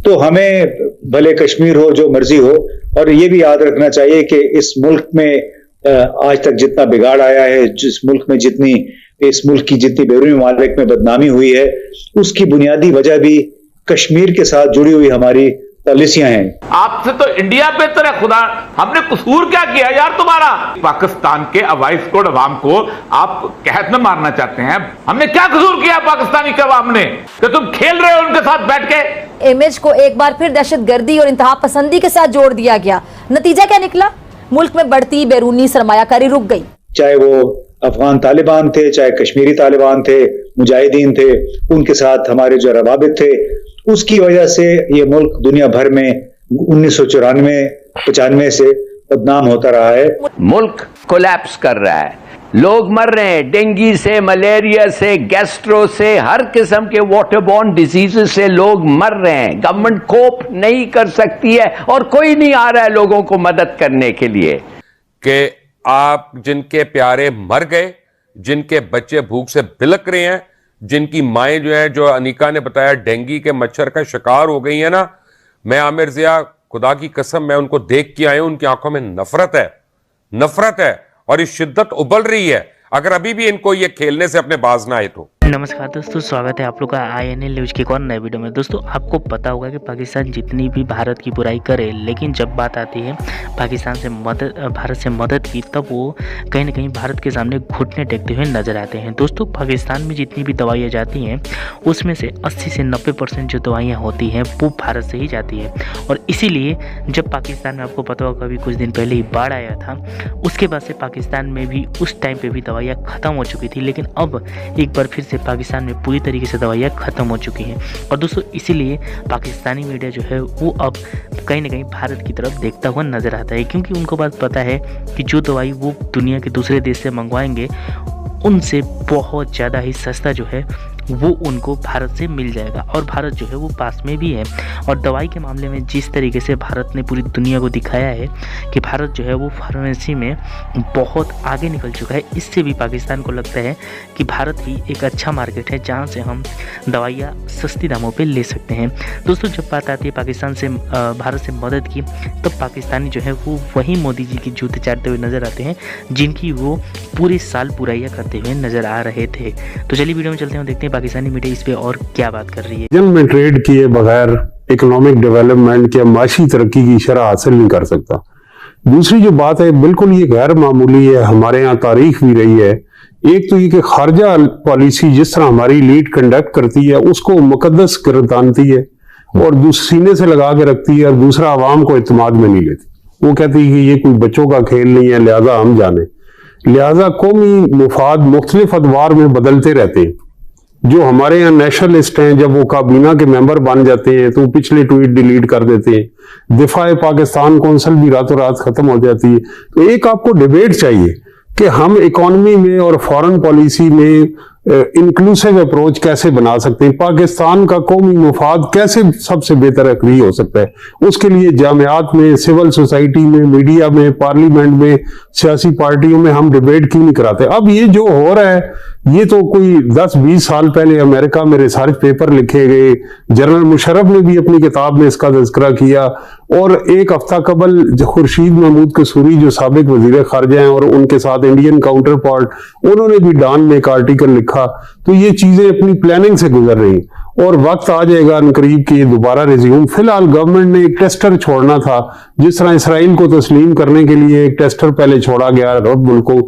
तो हमें भले कश्मीर हो, जो मर्जी हो, और ये भी याद रखना चाहिए कि इस मुल्क में आज तक जितना बिगाड़ आया है, जिस मुल्क में इस मुल्क की जितनी बैरूनी ममालिक में बदनामी हुई है, उसकी बुनियादी वजह भी कश्मीर के साथ जुड़ी हुई हमारी पॉलिसियां हैं। आपसे तो इंडिया बेहतर है खुदा, हमने कसूर क्या किया यार तुम्हारा? पाकिस्तान के अवाइस कोड अवाम को आप कहत में मारना चाहते हैं? हमने क्या कसूर किया पाकिस्तानी के अवाम ने कि तुम खेल रहे हो उनके साथ बैठ के? इमेज को एक बार फिर दहशतगर्दी और इंतहा पसंदी के साथ जोड़ दिया गया। नतीजा क्या निकला? मुल्क में बढ़ती बैरूनी सरमायाकारी रुक गई। चाहे वो अफगान तालिबान थे, चाहे कश्मीरी तालिबान थे, मुजाहिदीन थे, उनके साथ हमारे जो रवाबित थे, उसकी वजह से ये मुल्क दुनिया भर में 1994-95 से बदनाम होता रहा है। मुल्क कोलैप्स कर रहा है, लोग मर रहे हैं डेंगू से, मलेरिया से, गैस्ट्रो से, हर किस्म के वाटरबॉर्न डिजीजेस से लोग मर रहे हैं। गवर्नमेंट कोप नहीं कर सकती है और कोई नहीं आ रहा है लोगों को मदद करने के लिए। कि आप जिनके प्यारे मर गए, जिनके बच्चे भूख से बिलक रहे हैं, जिनकी माएं जो है, जो अनिका ने बताया, डेंगू के मच्छर का शिकार हो गई है ना, मैं आमिर जिया खुदा की कसम मैं उनको देख के आया हूं, उनकी आंखों में नफरत है और ये शिद्दत उबल रही है। अगर अभी भी इनको ये खेलने से अपने बाज ना आए तो। नमस्कार दोस्तों, स्वागत है आप लोग का INA न्यूज के एक और नए वीडियो में। दोस्तों आपको पता होगा कि पाकिस्तान जितनी भी भारत की बुराई करे, लेकिन जब बात आती है पाकिस्तान से भारत से मदद की, तब वो कहीं ना कहीं भारत के सामने घुटने टेकते हुए नजर आते हैं। दोस्तों पाकिस्तान में जितनी भी दवाइयाँ जाती हैं उसमें से 80 से 90% जो दवाइयाँ होती हैं वो भारत से ही जाती है। और इसीलिए जब पाकिस्तान में, आपको पता होगा अभी कुछ दिन पहले ही बाढ़ आया था, उसके बाद से पाकिस्तान में भी उस टाइम पर भी दवाइयाँ ख़त्म हो चुकी थी, लेकिन अब एक बार फिर से पाकिस्तान में पूरी तरीके से दवाइयाँ ख़त्म हो चुकी हैं। और दोस्तों इसीलिए पाकिस्तानी मीडिया जो है वो अब कहीं ना कहीं भारत की तरफ देखता हुआ नज़र आता है, क्योंकि उनको बात पता है कि जो दवाई वो दुनिया के दूसरे देश से मंगवाएंगे उनसे बहुत ज़्यादा ही सस्ता जो है वो उनको भारत से मिल जाएगा। और भारत जो है वो पास में भी है। और दवाई के मामले में जिस तरीके से भारत ने पूरी दुनिया को दिखाया है कि भारत जो है वो फार्मेसी में बहुत आगे निकल चुका है, इससे भी पाकिस्तान को लगता है कि भारत ही एक अच्छा मार्केट है जहाँ से हम दवाइयाँ सस्ती दामों पे ले सकते हैं। दोस्तों जब बात आती है पाकिस्तान से भारत से मदद की, तब पाकिस्तानी जो है वो वही मोदी जी की जूते चाटते हुए नज़र आते हैं जिनकी वो पूरे साल बुराइयाँ करते हुए नज़र आ रहे थे। तो चलिए वीडियो में चलते हैं, देखते हैं पाकिस्तानी मीडिया इस पे और क्या बात कर रही है। जंग में ट्रेड किए बगैर इकोनॉमिक डेवलपमेंट या माशी तरक्की की शरह हासिल नहीं कर सकता। दूसरी जो बात है बिल्कुल ये गैर मामूली है, हमारे यहाँ तारीख भी रही है। एक तो ये कि खारजा पॉलिसी जिस तरह हमारी लीड कंडक्ट करती है उसको मुकद्दस गर्दानती है और सीने से लगा के रखती है, और दूसरा आवाम को इत्मीनान में नहीं लेती। वो कहती है कि ये कोई बच्चों का खेल नहीं है, लिहाजा हम जाने। लिहाजा कौमी मुफाद मुख्तलिफ अदवार में बदलते रहते हैं। जो हमारे यहाँ नेशनलिस्ट हैं, जब वो काबीना के मेंबर बन जाते हैं तो पिछले ट्वीट डिलीट कर देते हैं। दिफा पाकिस्तान कौंसिल भी रातों रात खत्म हो जाती है। तो एक आपको डिबेट चाहिए कि हम इकोनॉमी में और फॉरेन पॉलिसी में इंक्लूसिव अप्रोच कैसे बना सकते हैं, पाकिस्तान का कौमी मुफाद कैसे सबसे बेहतर अग्री हो सकता है। उसके लिए जामियात में, सिविल सोसाइटी में, मीडिया में, पार्लियामेंट में, सियासी पार्टियों में हम डिबेट क्यों नहीं कराते। अब ये जो हो रहा है ये तो कोई 10-20 साल पहले अमेरिका में रिसर्च पेपर लिखे गए, जनरल मुशर्रफ ने भी अपनी किताब में इसका तज़किरा किया, और एक हफ्ता कबल खुर्शीद महमूद कसूरी जो साबिक वजीर खारजा हैं और उनके साथ इंडियन काउंटर पार्ट, उन्होंने भी डान में एक आर्टिकल लिखा। तो ये चीजें अपनी प्लानिंग से गुजर रही और वक्त आ जाएगा अनकरीब कि दोबारा रिज्यूम। फिलहाल गवर्नमेंट ने एक टेस्टर छोड़ना था, जिस तरह इसराइल को तस्लीम करने के लिए एक टेस्टर पहले छोड़ा गया अरब मुल्कों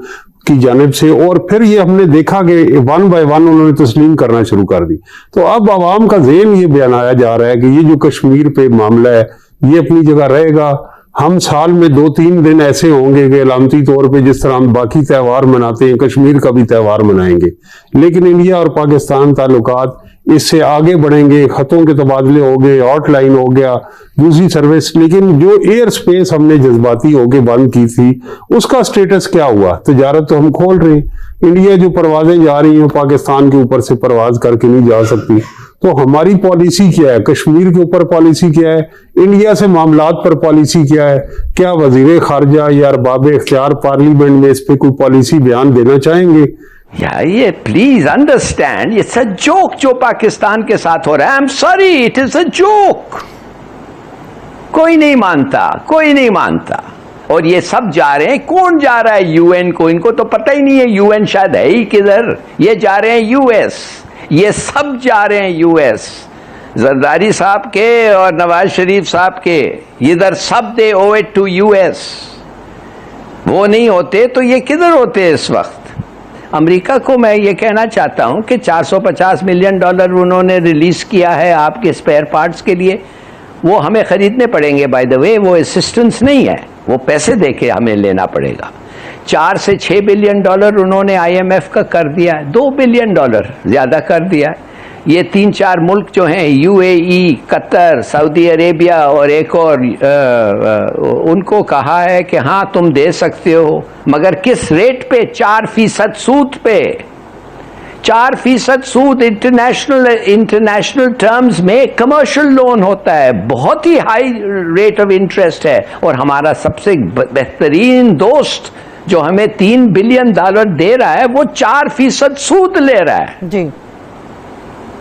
की जानिब से, और फिर ये हमने देखा कि 1 बाय 1 उन्होंने तस्लीम करना शुरू कर दी। तो अब आवाम का ज़हन ये बयानाया जा रहा है कि ये जो कश्मीर पे मामला है ये अपनी जगह रहेगा। हम साल में 2-3 दिन ऐसे होंगे कि अलामती तौर पे जिस तरह हम बाकी त्यौहार मनाते हैं कश्मीर का भी त्यौहार मनाएंगे, लेकिन इंडिया और पाकिस्तान ताल्लुकात इससे आगे बढ़ेंगे। खतों के तबादले हो गए, हॉटलाइन हो गया, दूसरी सर्विस, लेकिन जो एयर स्पेस हमने जज्बाती होके बंद की थी उसका स्टेटस क्या हुआ। तजारत तो हम खोल रहे हैं, इंडिया जो परवाजें जा रही हैं पाकिस्तान के ऊपर से परवाज करके नहीं जा सकती। तो हमारी पॉलिसी क्या है, कश्मीर के ऊपर पॉलिसी क्या है, इंडिया से मामलात पर पॉलिसी क्या है। क्या वजीर खारजा या अरबाब इख्तियार पार्लियामेंट में इस पे कोई पॉलिसी बयान देना चाहेंगे? ये please understand, it's a joke जो पाकिस्तान के साथ हो रहा है। I am sorry, it is a joke. कोई नहीं मानता, कोई नहीं मानता। और ये सब जा रहे हैं, कौन जा रहा है यूएन को? इनको तो पता ही नहीं है यूएन शायद है ही किधर। ये जा रहे हैं यूएस, ये सब जा रहे हैं यूएस। जरदारी साहब के और नवाज शरीफ साहब के, इधर सब दे ओ इट टू यूएस। वो नहीं होते तो ये किधर होते इस वक्त? अमेरिका को मैं ये कहना चाहता हूं कि $450 मिलियन उन्होंने रिलीज किया है आपके स्पेयर पार्ट्स के लिए। वो हमें खरीदने पड़ेंगे, बाय द वे, वो असिस्टेंस नहीं है, वो पैसे देके हमें लेना पड़ेगा। 4 से 6 बिलियन डॉलर उन्होंने IMF का कर दिया है, $2 बिलियन ज़्यादा कर दिया है। ये 3-4 मुल्क जो हैं, UAE, कतर, सऊदी अरेबिया और एक और, उनको कहा है कि हाँ तुम दे सकते हो, मगर किस रेट पे? 4% सूद पे। 4% सूद इंटरनेशनल टर्म्स में कमर्शियल लोन होता है, बहुत ही हाई रेट ऑफ इंटरेस्ट है। और हमारा सबसे बेहतरीन दोस्त जो हमें $3 बिलियन दे रहा है, वो 4% सूद ले रहा है जी।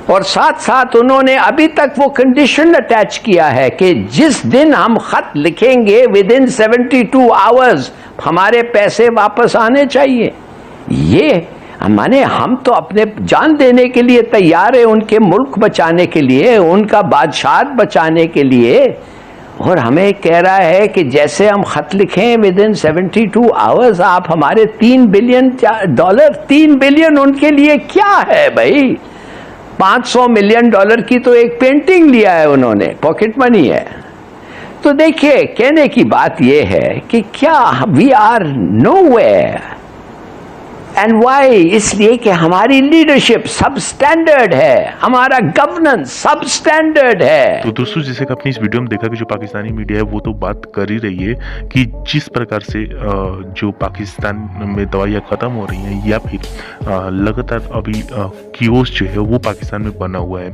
और साथ साथ उन्होंने अभी तक वो कंडीशन अटैच किया है कि जिस दिन हम खत लिखेंगे विद इन 72 आवर्स हमारे पैसे वापस आने चाहिए। ये माने हम तो अपने जान देने के लिए तैयार है, उनके मुल्क बचाने के लिए, उनका बादशाहत बचाने के लिए, और हमें कह रहा है कि जैसे हम खत लिखें विद इन 72 आवर्स आप हमारे $3 बिलियन। $3 बिलियन उनके लिए क्या है भाई? $500 मिलियन की तो एक पेंटिंग लिया है उन्होंने, पॉकेट मनी है। तो देखिए, कहने की बात यह है कि क्या we are nowhere. And why? इसलिए कि हमारी लीडरशिप सब स्टैंडर्ड है, हमारा गवर्नेंस सब स्टैंडर्ड है। तो दोस्तों, जैसे कि आपने इस वीडियो में देखा कि जो पाकिस्तानी मीडिया है वो तो बात कर ही रही है कि जिस प्रकार से जो पाकिस्तान में दवाइयाँ ख़त्म हो रही हैं या फिर लगातार अभी कियोस्क जो है वो पाकिस्तान में बना हुआ है,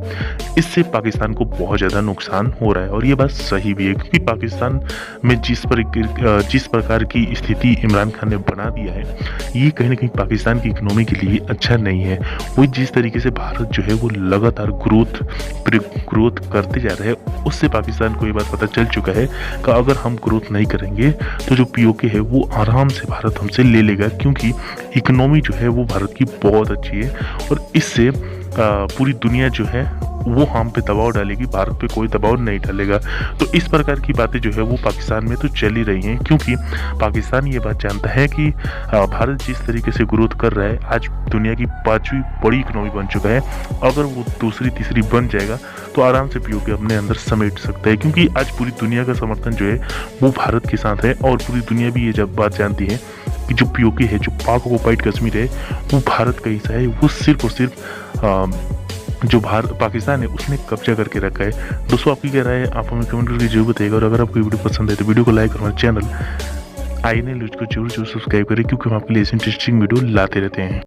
इससे पाकिस्तान को बहुत ज़्यादा नुकसान हो रहा है। और ये बात सही भी है, क्योंकि पाकिस्तान में जिस प्रकार की स्थिति इमरान खान ने बना दिया है, ये कहीं ना कहीं पाकिस्तान की इकोनॉमी के लिए अच्छा नहीं है। वो जिस तरीके से भारत जो है वो लगातार ग्रोथ करते जा रहा है, उससे पाकिस्तान को ये बात पता चल चुका है कि अगर हम ग्रोथ नहीं करेंगे तो जो POK है वो आराम से भारत हमसे ले लेगा, क्योंकि इकोनॉमी जो है वो भारत की बहुत अच्छी है और इससे पूरी दुनिया जो है वो हम पे दबाव डालेगी, भारत पे कोई दबाव नहीं डालेगा। तो इस प्रकार की बातें जो है वो पाकिस्तान में तो चल ही रही हैं, क्योंकि पाकिस्तान ये बात जानता है कि भारत जिस तरीके से ग्रोथ कर रहा है, आज दुनिया की 5वीं बड़ी इकोनॉमी बन चुका है, अगर वो 2री 3री बन जाएगा तो आराम से POK अपने अंदर समेट सकता है, क्योंकि आज पूरी दुनिया का समर्थन जो है वो भारत के साथ है। और पूरी दुनिया भी ये जब बात जानती है कि जो POK है, जो पाक ऑक्युपाइड कश्मीर है, वो भारत का हिस्सा है, वो सिर्फ और सिर्फ जो पाकिस्तान है उसने कब्जा करके रखा है। दोस्तों, आपकी क्या राय है? आप हमें कमेंट करके जरूर बताइएगा। और अगर आपको वीडियो पसंद है तो वीडियो को लाइक और हमारे चैनल INA न्यूज़ को जरूर सब्सक्राइब करें, क्योंकि हम आपके लिए इंटरेस्टिंग वीडियो लाते रहते हैं।